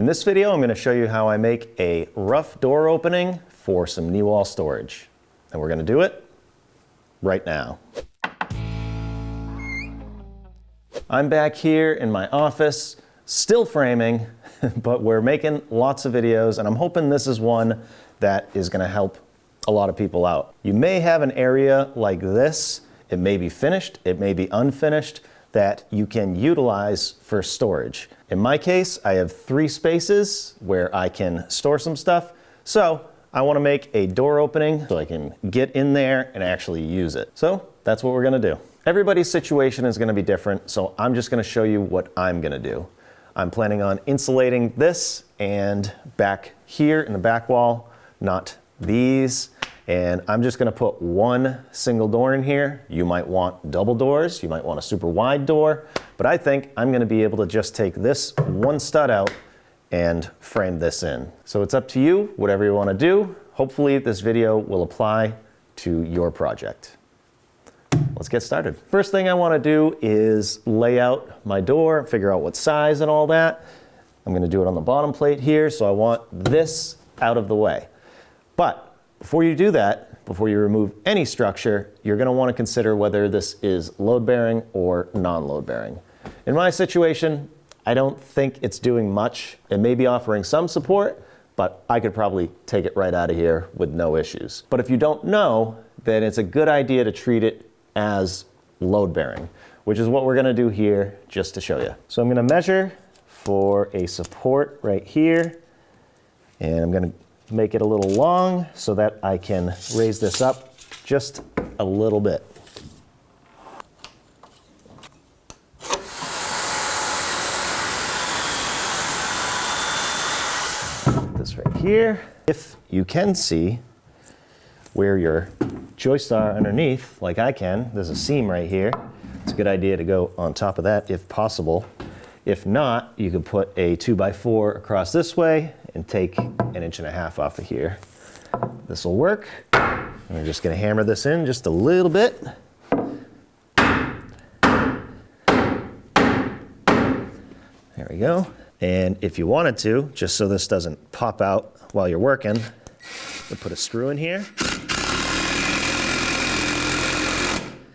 In this video, I'm going to show you how I make a rough door opening for some knee wall storage. And we're going to do it right now. I'm back here in my office, still framing, but we're making lots of videos, and I'm hoping this is one that is going to help a lot of people out. You may have an area like this. It may be finished, it may be unfinished, that you can utilize for storage. In my case, I have 3 spaces where I can store some stuff, so I want to make a door opening so I can get in there and actually use it. So that's what we're going to do. Everybody's situation is going to be different, so I'm just going to show you what I'm going to do. I'm planning on insulating this and back here in the back wall, not these. And I'm just going to put one single door in here. You might want double doors, you might want a super wide door, but I think I'm going to be able to just take this one stud out and frame this in. So it's up to you, whatever you want to do. Hopefully this video will apply to your project. Let's get started. First thing I want to do is lay out my door, figure out what size and all that. I'm going to do it on the bottom plate here, so I want this out of the way. But before you do that, before you remove any structure, you're going to want to consider whether this is load-bearing or non-load bearing. In my situation, I don't think it's doing much. It may be offering some support, but I could probably take it right out of here with no issues. But if you don't know, then it's a good idea to treat it as load-bearing, which is what we're going to do here just to show you. So I'm going to measure for a support right here, and I'm going to make it a little long so that I can raise this up just a little bit. This right here. If you can see where your joists are underneath, like I can, there's a seam right here. It's a good idea to go on top of that if possible. If not, you could put a 2x4 across this way and take 1.5 inches off of here. This will work. We're just going to hammer this in just a little bit. There we go. And if you wanted to, just so this doesn't pop out while you're working, you put a screw in here.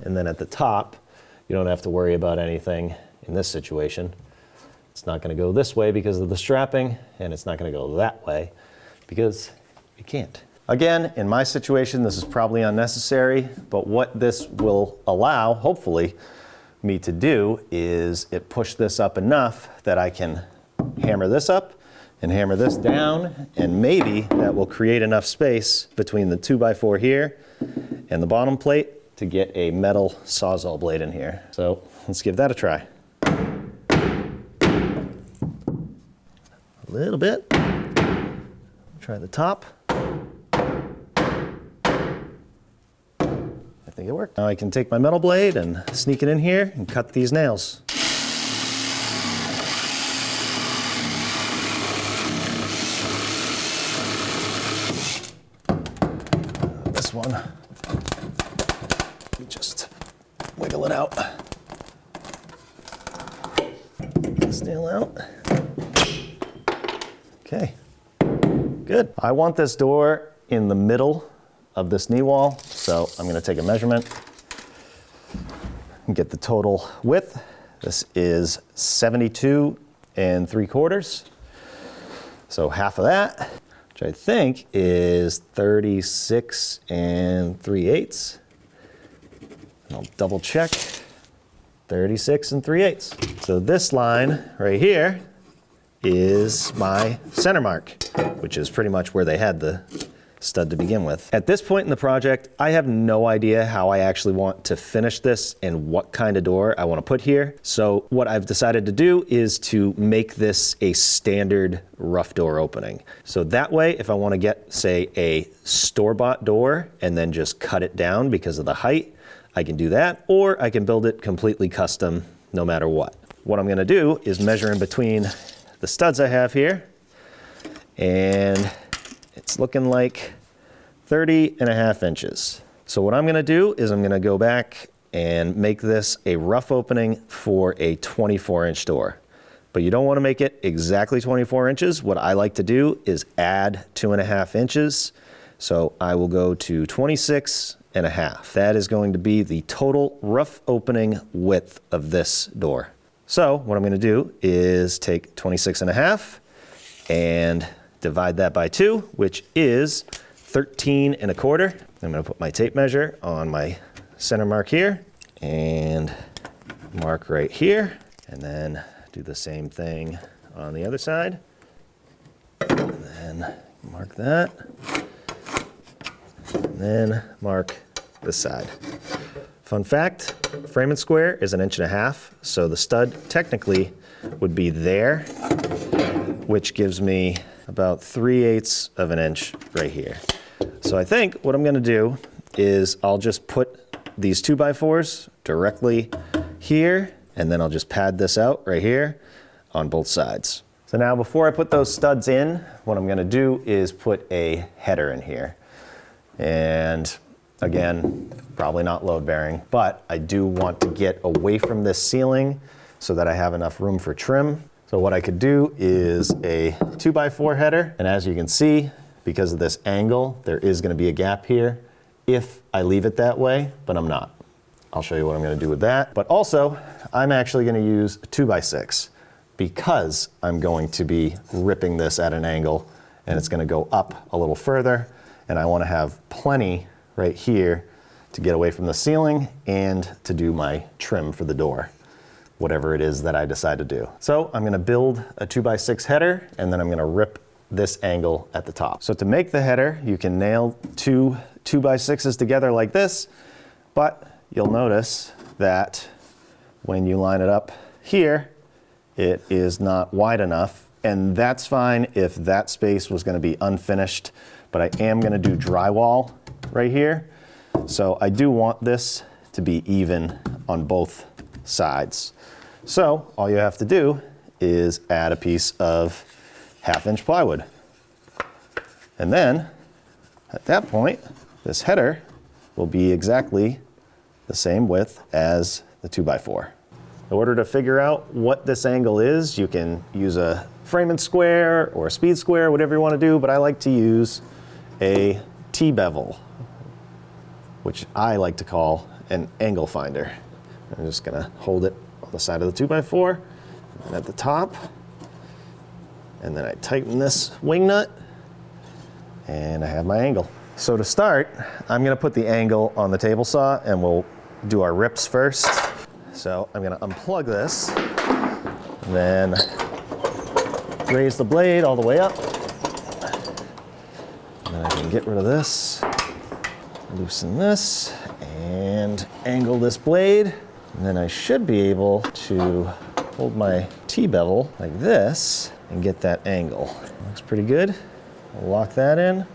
And then at the top, you don't have to worry about anything in this situation. It's not going to go this way because of the strapping, and it's not going to go that way because you can't. Again, in my situation, this is probably unnecessary, but what this will allow, hopefully, me to do is it push this up enough that I can hammer this up and hammer this down, and maybe that will create enough space between the 2x4 here and the bottom plate to get a metal Sawzall blade in here. So let's give that a try. A little bit. Try the top. I think it worked. Now I can take my metal blade and sneak it in here and cut these nails. This one, we just wiggle it out. This nail out. Okay, good. I want this door in the middle of this knee wall, so I'm going to take a measurement and get the total width. This is 72 3/4, so half of that, which I think is 36 3/8. And I'll double check, 36 3/8. So this line right here is my center mark, which is pretty much where they had the stud to begin with. At this point in the project, I have no idea how I actually want to finish this and what kind of door I want to put here. So what I've decided to do is to make this a standard rough door opening. So that way, if I want to get, say, a store-bought door and then just cut it down because of the height, I can do that, or I can build it completely custom no matter what. What I'm going to do is measure in between the studs I have here, and it's looking like 30.5 inches. So what I'm going to do is I'm going to go back and make this a rough opening for a 24-inch door. but you don't want to make it exactly 24 inches. What I like to do is add 2.5 inches. So I will go to 26.5. That is going to be the total rough opening width of this door. So what I'm going to do is take 26.5 and divide that by 2, which is 13.25. I'm going to put my tape measure on my center mark here and mark right here, and then do the same thing on the other side. And then mark that, and then mark this side. Fun fact, frame and square is 1.5 inches, so the stud technically would be there, which gives me about 3/8 of an inch right here. So I think what I'm gonna do is I'll just put these 2x4s directly here, and then I'll just pad this out right here on both sides. So now before I put those studs in, what I'm gonna do is put a header in here. And again, probably not load bearing, but I do want to get away from this ceiling so that I have enough room for trim. So what I could do is a 2x4 header, and as you can see, because of this angle, there is gonna be a gap here if I leave it that way, but I'm not. I'll show you what I'm gonna do with that. But also, I'm actually gonna use a 2x6 because I'm going to be ripping this at an angle, and it's gonna go up a little further, and I wanna have plenty right here to get away from the ceiling and to do my trim for the door, whatever it is that I decide to do. So I'm gonna build a 2x6 header, and then I'm gonna rip this angle at the top. So to make the header, you can nail 2 2x6s together like this, but you'll notice that when you line it up here, it is not wide enough, and that's fine if that space was gonna be unfinished, but I am gonna do drywall right here. So I do want this to be even on both sides. So all you have to do is add a piece of 1/2 inch plywood. And then at that point, this header will be exactly the same width as the 2x4. In order to figure out what this angle is, you can use a frame and square or a speed square, whatever you want to do, but I like to use a T-bevel, which I like to call an angle finder. I'm just gonna hold it on the side of the 2x4 and at the top, and then I tighten this wing nut, and I have my angle. So to start, I'm gonna put the angle on the table saw, and we'll do our rips first. So I'm gonna unplug this, and then raise the blade all the way up. And then I can get rid of this, loosen this, and angle this blade. And then I should be able to hold my T-bevel like this and get that angle. Looks pretty good. I'll lock that in.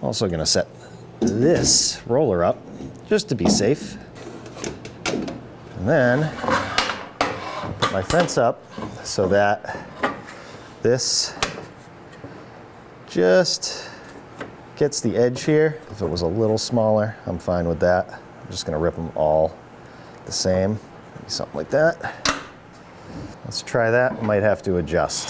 Also gonna set this roller up just to be safe. And then I'll put my fence up so that this just gets the edge here. If it was a little smaller, I'm fine with that. I'm just gonna rip them all the same, maybe something like that. Let's try that. Might have to adjust.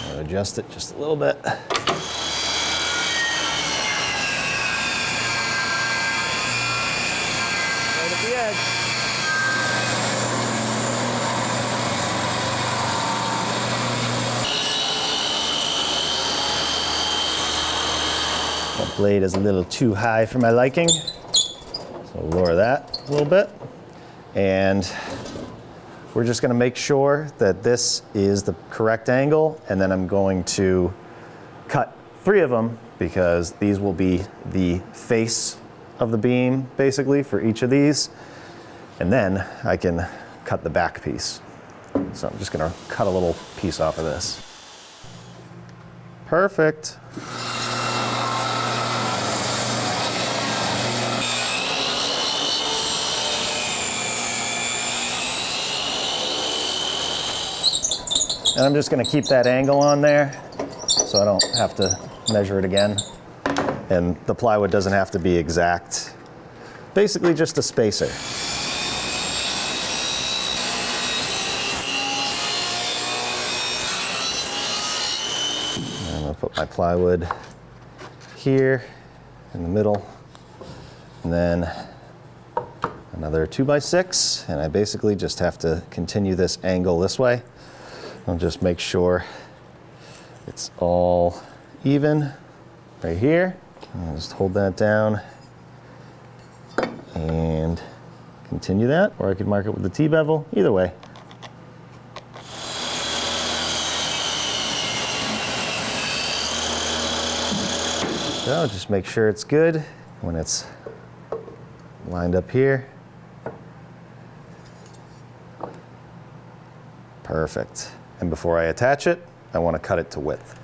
I'm gonna adjust it just a little bit. Right at the edge. That blade is a little too high for my liking, so lower that a little bit. And we're just gonna make sure that this is the correct angle, and then I'm going to cut 3 of them because these will be the face of the beam, basically, for each of these. And then I can cut the back piece. So I'm just gonna cut a little piece off of this. Perfect. And I'm just gonna keep that angle on there so I don't have to measure it again. And the plywood doesn't have to be exact. Basically just a spacer. my plywood here in the middle, and then another 2x6, and I basically just have to continue this angle this way. I'll just make sure it's all even right here. I'll just hold that down and continue that, or I could mark it with the T-bevel, either way. So just make sure it's good when it's lined up here. Perfect. And before I attach it, I want to cut it to width.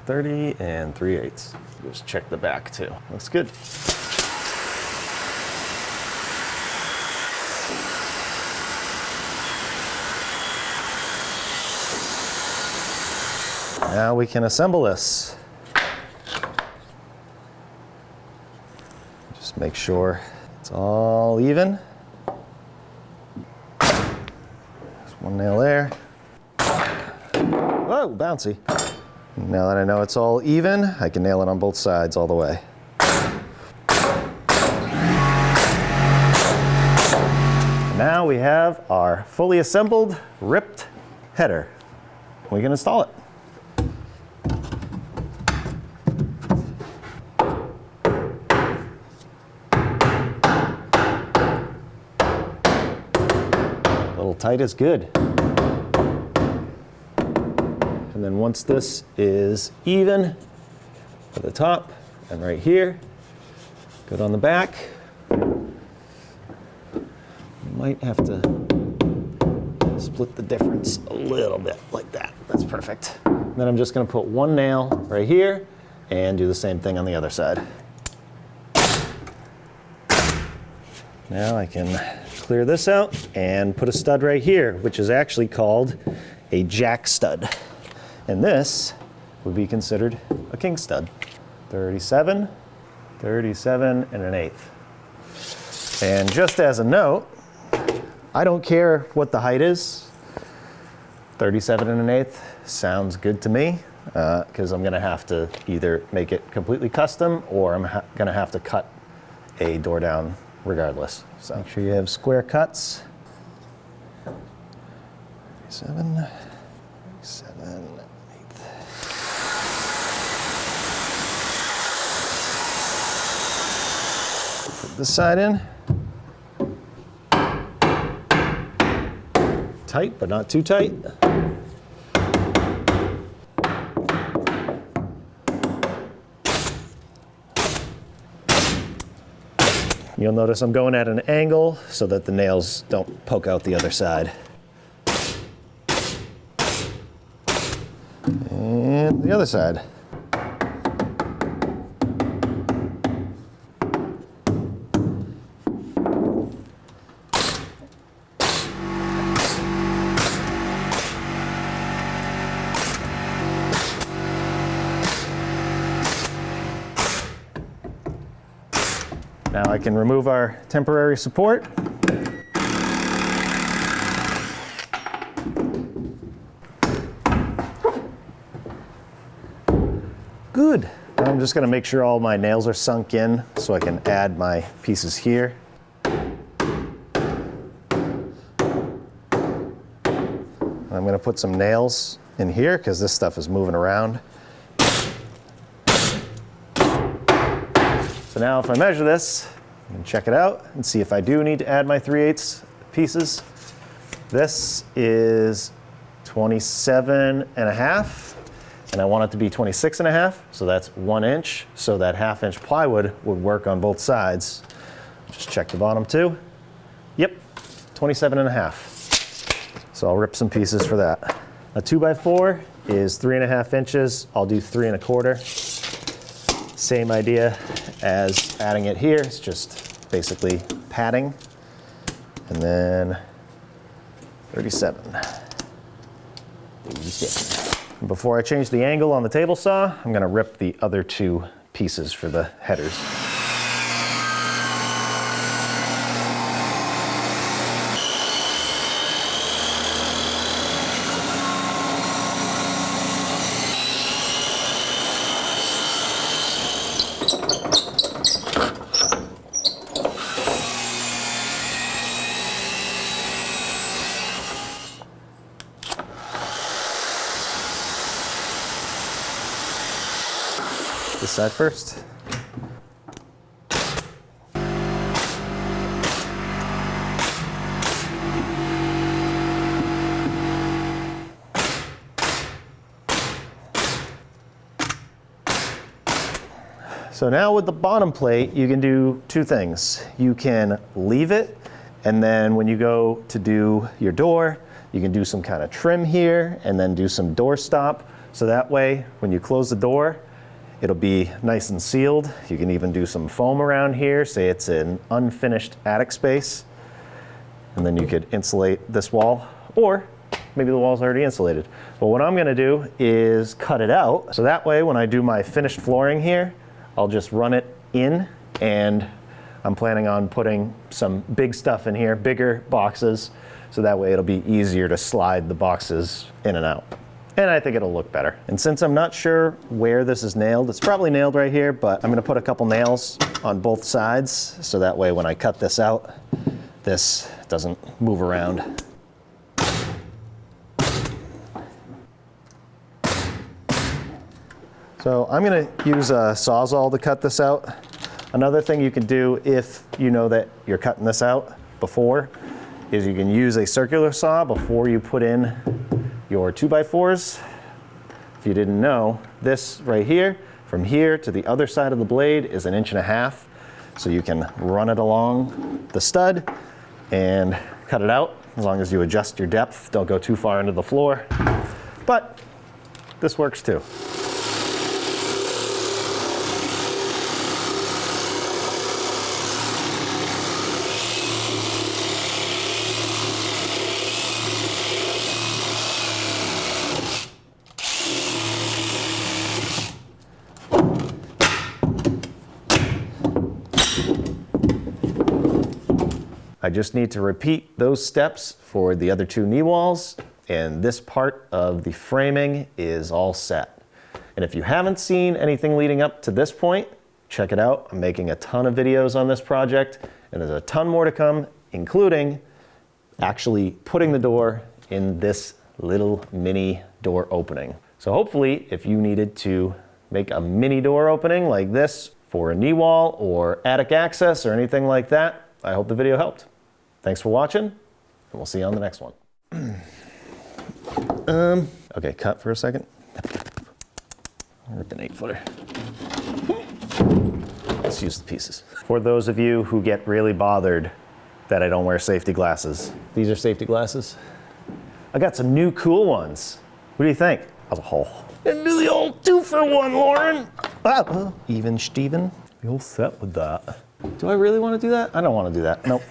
30 3/8. Just check the back too. Looks good. Now we can assemble this. Just make sure it's all even. There's one nail there. Whoa, bouncy. Now that I know it's all even, I can nail it on both sides all the way. Now we have our fully assembled, ripped header. We can install it. A little tight is good. And then once this is even at the top and right here, good on the back. Might have to split the difference a little bit like that. That's perfect. And then I'm just going to put one nail right here and do the same thing on the other side. Now I can clear this out and put a stud right here, which is actually called a jack stud. And this would be considered a king stud. 37 1/8. And just as a note, I don't care what the height is. 37 1/8 sounds good to me, because I'm gonna have to either make it completely custom or I'm gonna have to cut a door down regardless. So make sure you have square cuts. 37 1/8. Put this side in. Tight, but not too tight. You'll notice I'm going at an angle so that the nails don't poke out the other side. And the other side. Now I can remove our temporary support. Good. Now I'm just going to make sure all my nails are sunk in so I can add my pieces here. I'm going to put some nails in here because this stuff is moving around. So now if I measure this, I can check it out and see if I do need to add my 3/8 pieces. This is 27.5, and I want it to be 26.5, so that's 1 inch. So that 1/2 inch plywood would work on both sides. Just check the bottom too. Yep, 27.5. So I'll rip some pieces for that. A 2x4 is 3.5 inches. I'll do 3 1/4. Same idea as adding it here. It's just basically padding. And then 37. Before I change the angle on the table saw, I'm going to rip the other 2 pieces for the headers. this side first. So now with the bottom plate, you can do two things. You can leave it, and then when you go to do your door, you can do some kind of trim here and then do some door stop. So that way, when you close the door, it'll be nice and sealed. You can even do some foam around here, say it's an unfinished attic space. And then you could insulate this wall, or maybe the wall's already insulated. But what I'm gonna do is cut it out. So that way, when I do my finished flooring here, I'll just run it in, and I'm planning on putting some big stuff in here, bigger boxes, so that way it'll be easier to slide the boxes in and out. And I think it'll look better. And since I'm not sure where this is nailed, it's probably nailed right here, but I'm gonna put a couple nails on both sides, so that way when I cut this out, this doesn't move around. So I'm gonna use a Sawzall to cut this out. Another thing you can do if you know that you're cutting this out before is you can use a circular saw before you put in your 2x4s. If you didn't know, this right here, from here to the other side of the blade is 1.5 inches. So you can run it along the stud and cut it out, as long as you adjust your depth. Don't go too far into the floor. But this works too. I just need to repeat those steps for the other two knee walls, and this part of the framing is all set. And if you haven't seen anything leading up to this point, check it out. I'm making a ton of videos on this project, and there's a ton more to come, including actually putting the door in this little mini door opening. So hopefully, if you needed to make a mini door opening like this for a knee wall or attic access or anything like that, I hope the video helped. Thanks for watching, and we'll see you on the next one. Okay, cut for a second. Rip an 8-footer. Let's use the pieces. For those of you who get really bothered that I don't wear safety glasses, these are safety glasses. I got some new cool ones. What do you think? As a whole. And do the old 2-for-1, Lauren. Even Steven. You all set with that? Do I really want to do that? I don't want to do that. Nope.